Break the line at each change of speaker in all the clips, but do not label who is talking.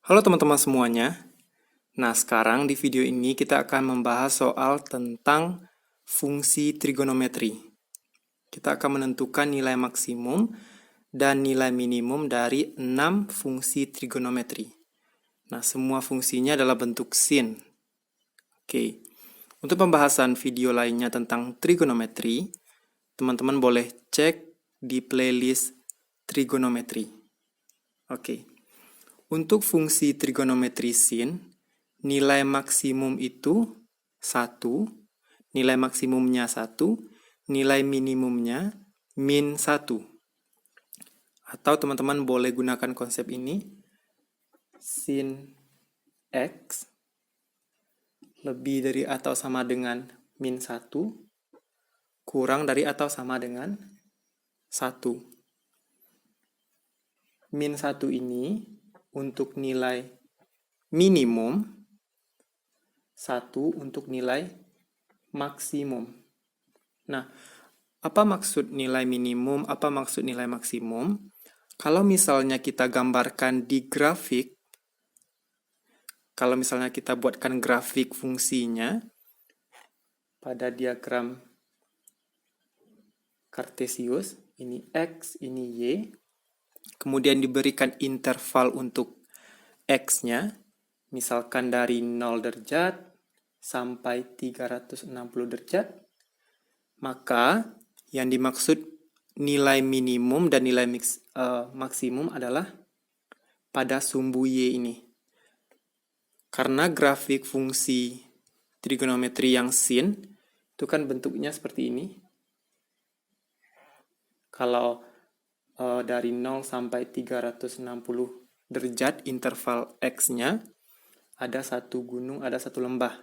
Halo teman-teman semuanya. Nah, sekarang di video ini kita akan membahas soal tentang fungsi trigonometri. Kita akan menentukan nilai maksimum dan nilai minimum dari 6 fungsi trigonometri. Nah, semua fungsinya adalah bentuk sin. Oke. Untuk pembahasan video lainnya tentang trigonometri, teman-teman boleh cek di playlist trigonometri. Oke. Untuk fungsi trigonometri sin, nilai maksimum itu 1, nilai maksimumnya 1, nilai minimumnya min 1. Atau teman-teman boleh gunakan konsep ini, sin x lebih dari atau sama dengan min 1, kurang dari atau sama dengan 1. Min 1 ini untuk nilai minimum, 1 untuk nilai maksimum. Nah, apa maksud nilai minimum, apa maksud nilai maksimum? Kalau misalnya kita gambarkan di grafik, kalau misalnya kita buatkan grafik fungsinya pada diagram Kartesius, ini X, ini Y, kemudian diberikan interval untuk X-nya, misalkan dari 0 derajat sampai 360 derajat, maka yang dimaksud nilai minimum dan nilai maksimum adalah pada sumbu Y ini. Karena grafik fungsi trigonometri yang sin, itu kan bentuknya seperti ini. Kalau dari 0 sampai 360 derajat interval X-nya, ada satu gunung, ada satu lembah.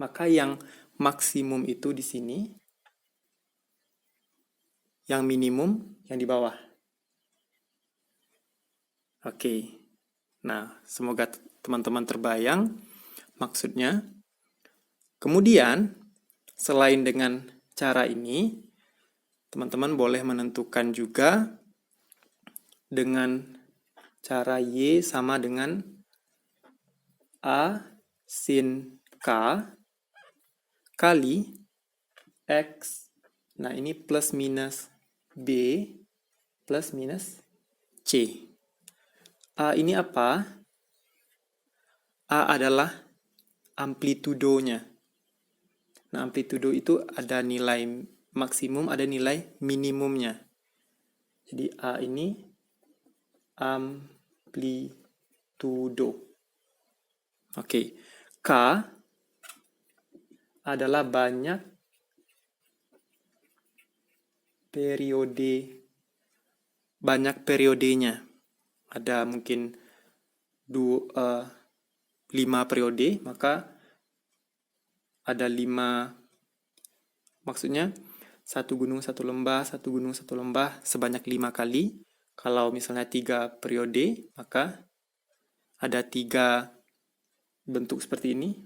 Maka yang maksimum itu di sini, yang minimum yang di bawah. Oke. Nah, semoga teman-teman terbayang maksudnya. Kemudian, selain dengan cara ini, teman-teman boleh menentukan juga dengan cara Y sama dengan A sin K kali X. Nah, ini plus minus B plus minus C. A ini apa? A adalah amplitudonya. Nah, amplitudo itu ada nilai maksimum, ada nilai minimumnya. Jadi A ini amplitudo. Oke. K adalah banyak periodenya. Ada mungkin 5 periode, maka ada 5, maksudnya satu gunung satu lembah sebanyak 5 kali. Kalau misalnya 3 periode, maka ada 3 bentuk seperti ini.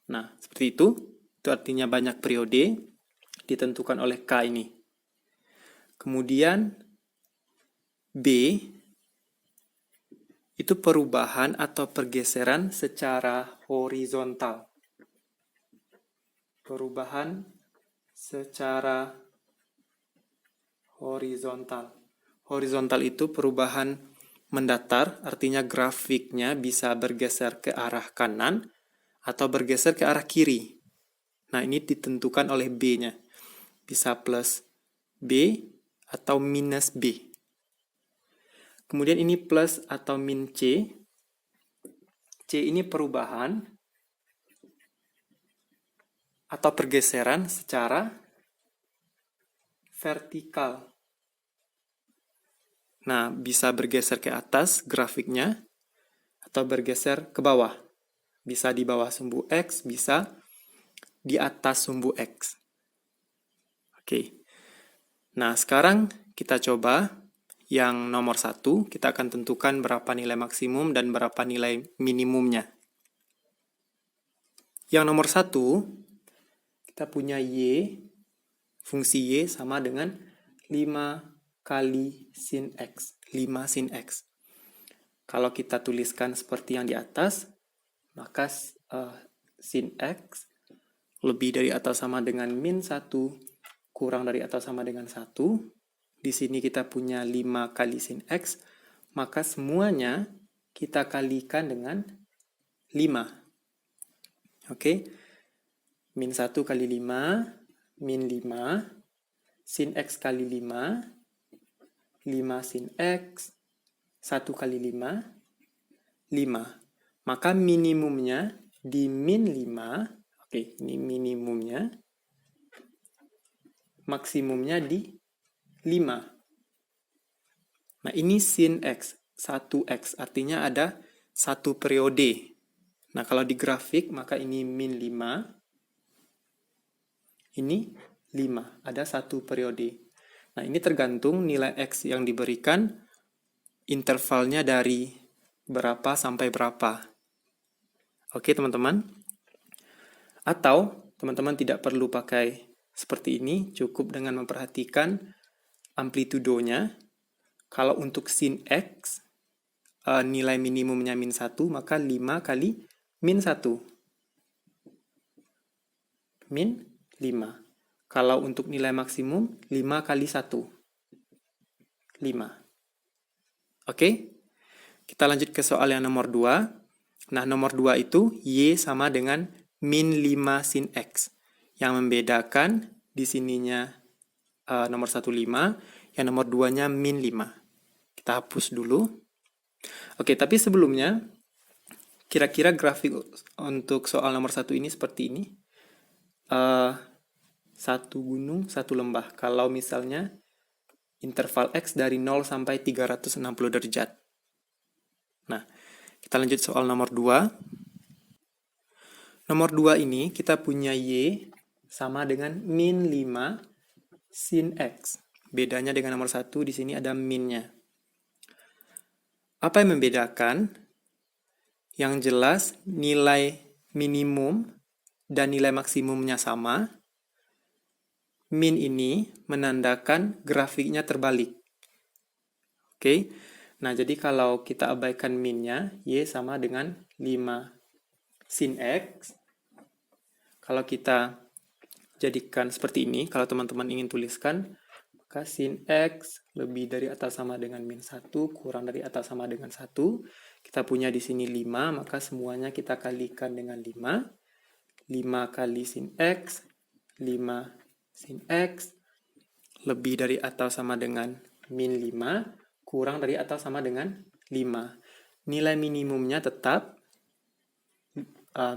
Nah, seperti itu. Itu artinya banyak periode ditentukan oleh K ini. Kemudian B itu perubahan atau pergeseran secara horizontal. Perubahan secara horizontal. Horizontal itu perubahan mendatar, artinya grafiknya bisa bergeser ke arah kanan atau bergeser ke arah kiri. Nah, ini ditentukan oleh B-nya. Bisa plus B atau minus B. Kemudian ini plus atau min C. C ini perubahan atau pergeseran secara vertikal. Nah, bisa bergeser ke atas grafiknya atau bergeser ke bawah. Bisa di bawah sumbu X, bisa di atas sumbu X. Oke. Nah, sekarang kita coba yang nomor 1, kita akan tentukan berapa nilai maksimum dan berapa nilai minimumnya. Yang nomor 1, kita punya Y, fungsi Y sama dengan 5 kali sin X. 5 sin X. Kalau kita tuliskan seperti yang di atas, maka sin X lebih dari atau sama dengan min 1 kurang dari atau sama dengan 1. Di sini kita punya 5 kali sin X, maka semuanya kita kalikan dengan 5. Oke? Min 1 kali 5, min 5, sin X kali 5, 5 sin X, 1 kali 5, 5. Maka minimumnya di min 5, oke, ini minimumnya, maksimumnya di 5. Nah, ini sin X, 1X, artinya ada satu periode. Nah, kalau di grafik, maka ini min 5, ini 5, ada satu periode. Nah, ini tergantung nilai X yang diberikan, intervalnya dari berapa sampai berapa. Oke, teman-teman? Atau, teman-teman tidak perlu pakai seperti ini, cukup dengan memperhatikan amplitudonya. Kalau untuk sin X, nilai minimumnya min 1, maka 5 kali min 1. Min 5. Kalau untuk nilai maksimum, 5 kali 1. 5. Oke? Kita lanjut ke soal yang nomor 2. Nah, nomor 2 itu Y sama dengan min 5 sin X. Yang membedakan di sininya nomor 1 5, yang nomor 2-nya min 5. Kita hapus dulu. Oke, tapi sebelumnya, kira-kira grafik untuk soal nomor 1 ini seperti ini. Satu gunung, satu lembah. Kalau misalnya interval X dari 0 sampai 360 derajat. Nah, kita lanjut soal nomor 2. Nomor 2 ini kita punya Y sama dengan min 5 sin X. Bedanya dengan nomor 1, di sini ada minnya. Apa yang membedakan? Yang jelas nilai minimum dan nilai maksimumnya sama. Min ini menandakan grafiknya terbalik. Oke. Nah, jadi kalau kita abaikan minnya, Y sama dengan 5 sin X. Kalau kita jadikan seperti ini, kalau teman-teman ingin tuliskan, maka sin X lebih dari atau sama dengan min 1, kurang dari atau sama dengan 1. Kita punya di sini 5, maka semuanya kita kalikan dengan 5. 5 kali sin X, 5 sin X, lebih dari atau sama dengan min 5, kurang dari atau sama dengan 5. Nilai minimumnya tetap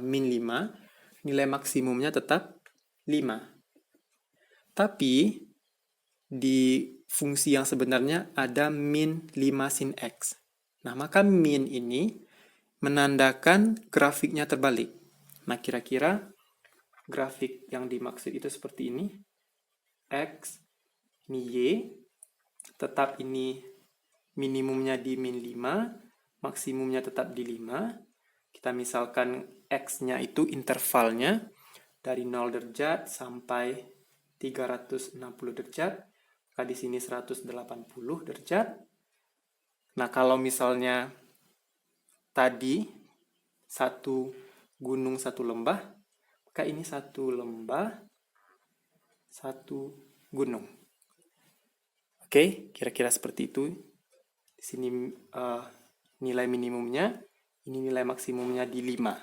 min 5, nilai maksimumnya tetap 5. Tapi, di fungsi yang sebenarnya ada min 5 sin X. Nah, maka min ini menandakan grafiknya terbalik. Nah, kira-kira grafik yang dimaksud itu seperti ini. X, ini Y, tetap ini minimumnya di min 5, maksimumnya tetap di 5. Kita misalkan X-nya itu intervalnya dari 0 derajat sampai 360 derajat. Maka di sini 180 derajat. Nah, kalau misalnya tadi satu gunung, satu lembah, maka ini satu lembah, satu gunung. Oke, kira-kira seperti itu. Di sini nilai minimumnya, ini nilai maksimumnya di 5.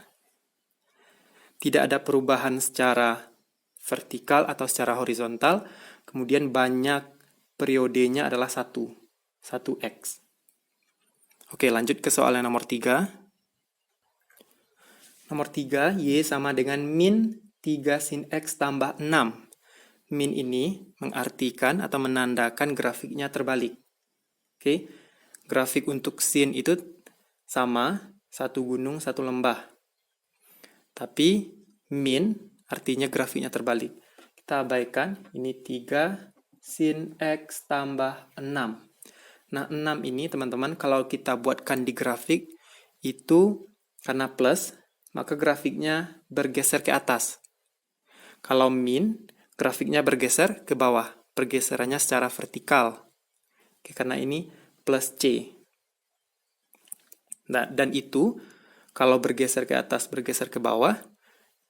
Tidak ada perubahan secara vertikal atau secara horizontal, kemudian banyak periodenya adalah 1X. Oke, lanjut ke soal yang nomor 3. Nomor 3, Y sama dengan min 3 sin X tambah 6. Min ini mengartikan atau menandakan grafiknya terbalik. Oke, grafik untuk sin itu sama, satu gunung, satu lembah. Tapi min artinya grafiknya terbalik. Kita abaikan, ini 3 sin X tambah 6. Nah, 6 ini teman-teman kalau kita buatkan di grafik, itu karena plus, maka grafiknya bergeser ke atas. Kalau min, grafiknya bergeser ke bawah, pergeserannya secara vertikal. Oke, karena ini plus C. Nah, dan itu kalau bergeser ke atas, bergeser ke bawah,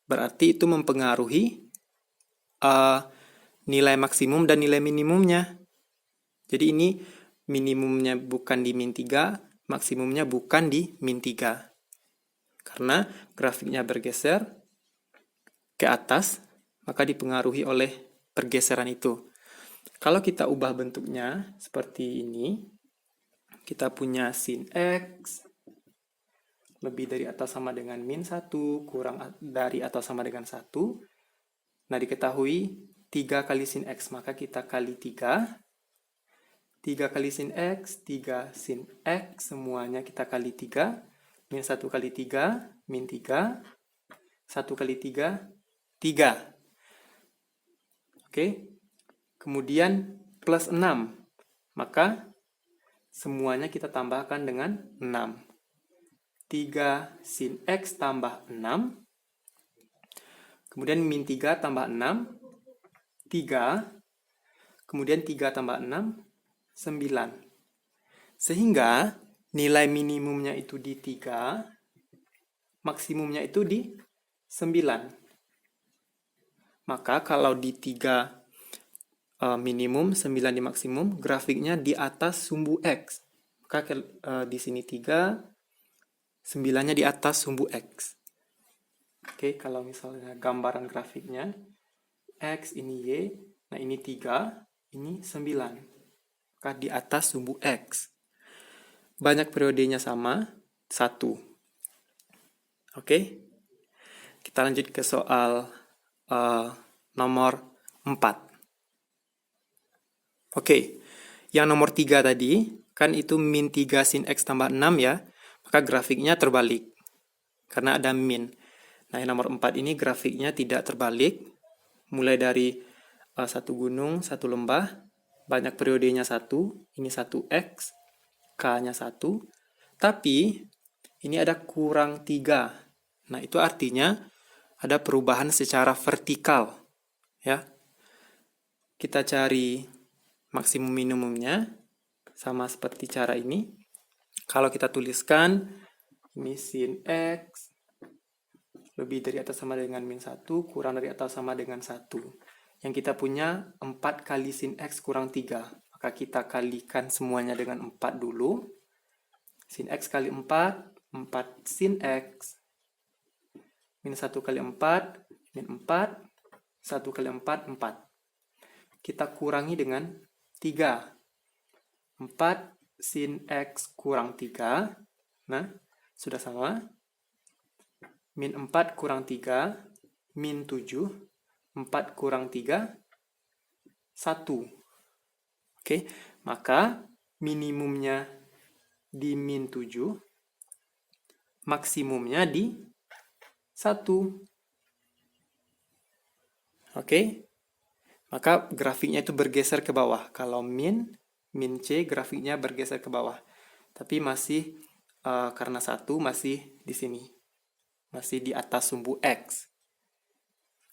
berarti itu mempengaruhi nilai maksimum dan nilai minimumnya. Jadi ini minimumnya bukan di min 3, maksimumnya bukan di min 3. Karena grafiknya bergeser ke atas, maka dipengaruhi oleh pergeseran itu. Kalau kita ubah bentuknya seperti ini, kita punya sin X lebih dari atau sama dengan min 1, kurang dari atau sama dengan 1. Nah, diketahui 3 kali sin X, maka kita kali 3. 3 kali sin X, 3 sin X, semuanya kita kali 3. Min 1 kali 3, min 3. 1 kali 3, 3. Oke. Kemudian plus 6. Maka semuanya kita tambahkan dengan 6. 3 sin X tambah 6. Kemudian min 3 tambah 6. 3. Kemudian 3 tambah 6. 9. Sehingga nilai minimumnya itu di 3, maksimumnya itu di 9. Maka kalau di 3 minimum, 9 di maksimum, grafiknya di atas sumbu X. Maka di sini 3, 9-nya di atas sumbu X. Oke, kalau misalnya gambaran grafiknya, X ini Y, nah ini 3, ini 9. Maka di atas sumbu X. Banyak periodenya sama, 1. Oke, kita lanjut ke soal nomor 4. Oke, yang nomor 3 tadi, kan itu min 3 sin X tambah 6 ya, maka grafiknya terbalik, karena ada min. Nah, yang nomor 4 ini grafiknya tidak terbalik, mulai dari satu gunung, satu lembah, banyak periodenya 1, ini 1X, K-nya 1, tapi ini ada kurang 3. Nah, itu artinya ada perubahan secara vertikal. Ya. Kita cari maksimum minimumnya, sama seperti cara ini. Kalau kita tuliskan, ini sin X lebih dari atau sama dengan min 1, kurang dari atau sama dengan 1. Yang kita punya 4 kali sin X kurang 3. Maka kita kalikan semuanya dengan 4 dulu. Sin X kali 4, 4 sin X. Min 1 kali 4, min 4, 1 kali 4, 4. Kita kurangi dengan 3. 4 sin X kurang 3. Nah, sudah sama. Min 4 kurang 3, min 7. 4 kurang 3, 1. Oke, maka minimumnya di min 7, maksimumnya di 1. Oke, maka grafiknya itu bergeser ke bawah. Kalau min C grafiknya bergeser ke bawah. Tapi masih karena 1 masih di sini. Masih di atas sumbu X.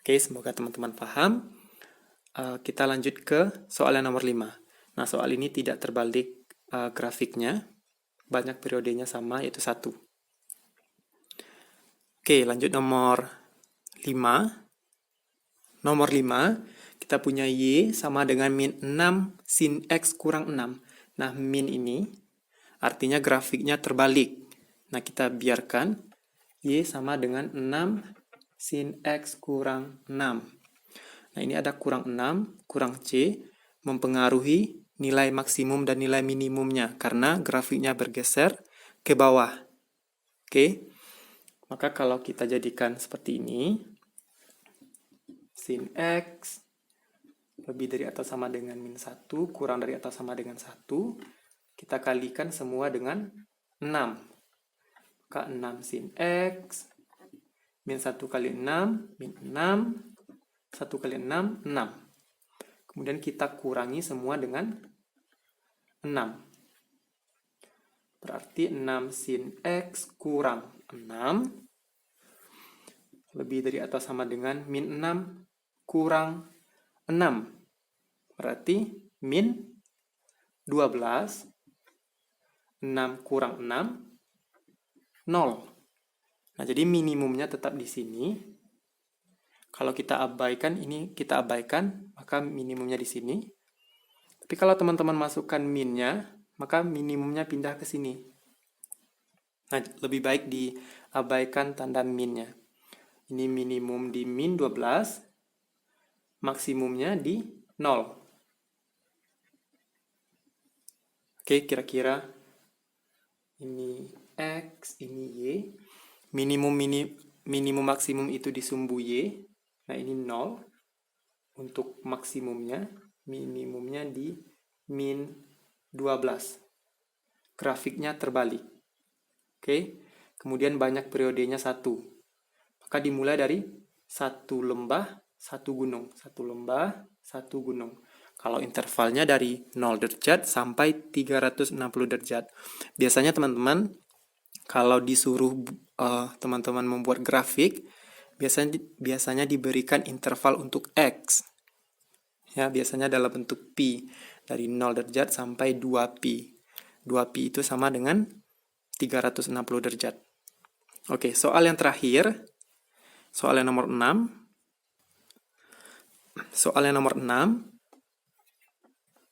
Oke, semoga teman-teman paham. Kita lanjut ke soal yang nomor 5. Nah, soal ini tidak terbalik grafiknya. Banyak periodenya sama, yaitu 1. Oke, lanjut nomor 5. Nomor 5, kita punya Y sama dengan min 6 sin X kurang 6. Nah, min ini artinya grafiknya terbalik. Nah, kita biarkan Y sama dengan 6 sin X kurang 6. Nah, ini ada kurang 6, kurang C, mempengaruhi nilai maksimum dan nilai minimumnya, karena grafiknya bergeser ke bawah. Oke, maka kalau kita jadikan seperti ini, sin X lebih dari atau sama dengan min 1, kurang dari atau sama dengan 1, kita kalikan semua dengan 6. Maka 6 sin X, min 1 kali 6, min 6, 1 kali 6, 6. Kemudian kita kurangi semua dengan 6. Berarti 6 sin X kurang 6, lebih dari atau sama dengan min 6 kurang 6. Berarti min 12, 6 kurang 6, 0. Nah, jadi minimumnya tetap di sini. Kalau kita abaikan, ini kita abaikan, maka minimumnya di sini. Tapi kalau teman-teman masukkan minnya, maka minimumnya pindah ke sini. Nah, lebih baik diabaikan tanda minnya. Ini minimum di min 12, maksimumnya di 0. Oke, kira-kira ini X, ini Y. Minimum maksimum itu di sumbu Y. Nah, ini 0 untuk maksimumnya. Minimumnya di min 12. Grafiknya terbalik. Oke, kemudian banyak periodenya 1. Maka dimulai dari 1 lembah, 1 gunung. 1 lembah, 1 gunung. Kalau intervalnya dari 0 derajat sampai 360 derajat. Biasanya teman-teman, kalau disuruh teman-teman membuat grafik, biasanya diberikan interval untuk X. Ya, biasanya dalam bentuk pi, dari 0 derajat sampai 2pi. 2pi itu sama dengan 360 derajat. Oke, soal yang terakhir, soal yang nomor 6. Soal yang nomor 6,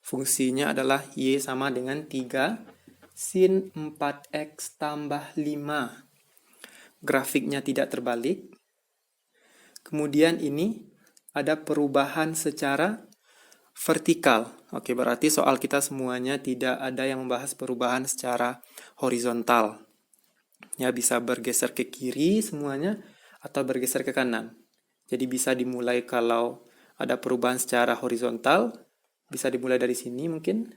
fungsinya adalah Y sama dengan 3 sin 4X tambah 5. Grafiknya tidak terbalik. Kemudian ini ada perubahan secara vertikal. Oke, berarti soal kita semuanya tidak ada yang membahas perubahan secara horizontal. Ya, bisa bergeser ke kiri semuanya atau bergeser ke kanan. Jadi bisa dimulai kalau ada perubahan secara horizontal, bisa dimulai dari sini mungkin,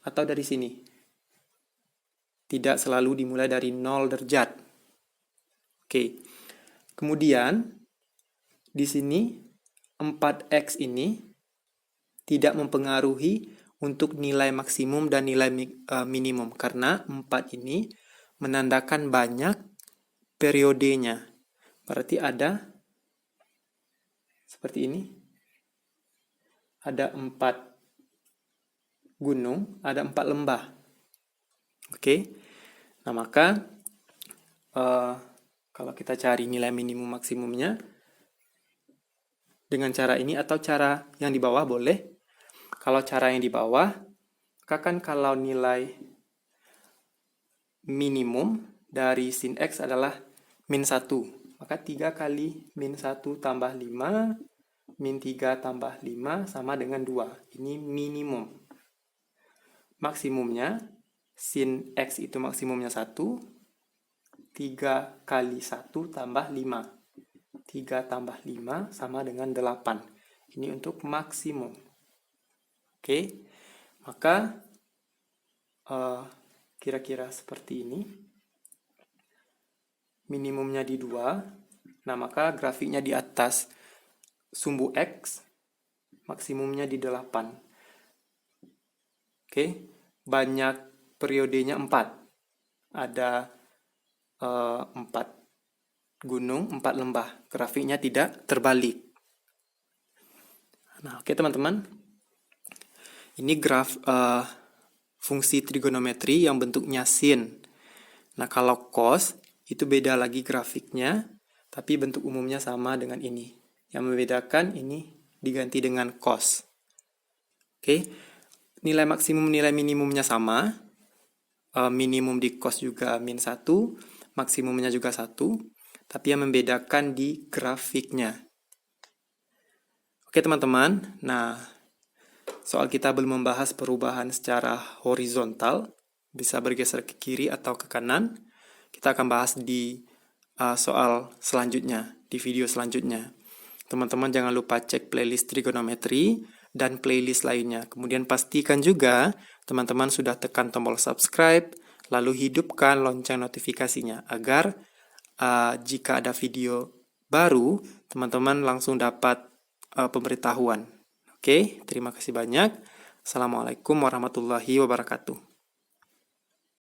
atau dari sini. Tidak selalu dimulai dari 0 derajat. Oke. Kemudian di sini 4X ini tidak mempengaruhi untuk nilai maksimum dan nilai minimum karena 4 ini menandakan banyak periodenya. Berarti ada seperti ini. Ada 4 gunung, ada 4 lembah. Oke. Nah, maka kalau kita cari nilai minimum maksimumnya dengan cara ini atau cara yang di bawah boleh. Kalau cara yang di bawah, maka kan kalau nilai minimum dari sin X adalah min 1. Maka 3 kali min 1 tambah 5, min 3 tambah 5 sama dengan 2. Ini minimum. Maksimumnya, sin X itu maksimumnya 1. 3 kali 1 tambah 5. 3 tambah 5 sama dengan 8. Ini untuk maksimum. Oke, maka kira-kira seperti ini. Minimumnya di 2. Nah, maka grafiknya di atas sumbu X, maksimumnya di 8. Oke, banyak periodenya 4. Ada 4 gunung, 4 lembah. Grafiknya tidak terbalik. Nah, oke teman-teman. Ini graf fungsi trigonometri yang bentuknya sin. Nah, kalau cos itu beda lagi grafiknya, tapi bentuk umumnya sama dengan ini. Yang membedakan ini diganti dengan cos. Oke, nilai maksimum, nilai minimumnya sama. Minimum di cos juga min 1, maksimumnya juga 1, tapi yang membedakan di grafiknya. Oke teman-teman, nah soal kita belum membahas perubahan secara horizontal, bisa bergeser ke kiri atau ke kanan. Kita akan bahas di soal selanjutnya, di video selanjutnya. Teman-teman jangan lupa cek playlist trigonometri dan playlist lainnya. Kemudian pastikan juga teman-teman sudah tekan tombol subscribe, lalu hidupkan lonceng notifikasinya agar jika ada video baru, teman-teman langsung dapat pemberitahuan. Oke, terima kasih banyak. Assalamualaikum warahmatullahi wabarakatuh.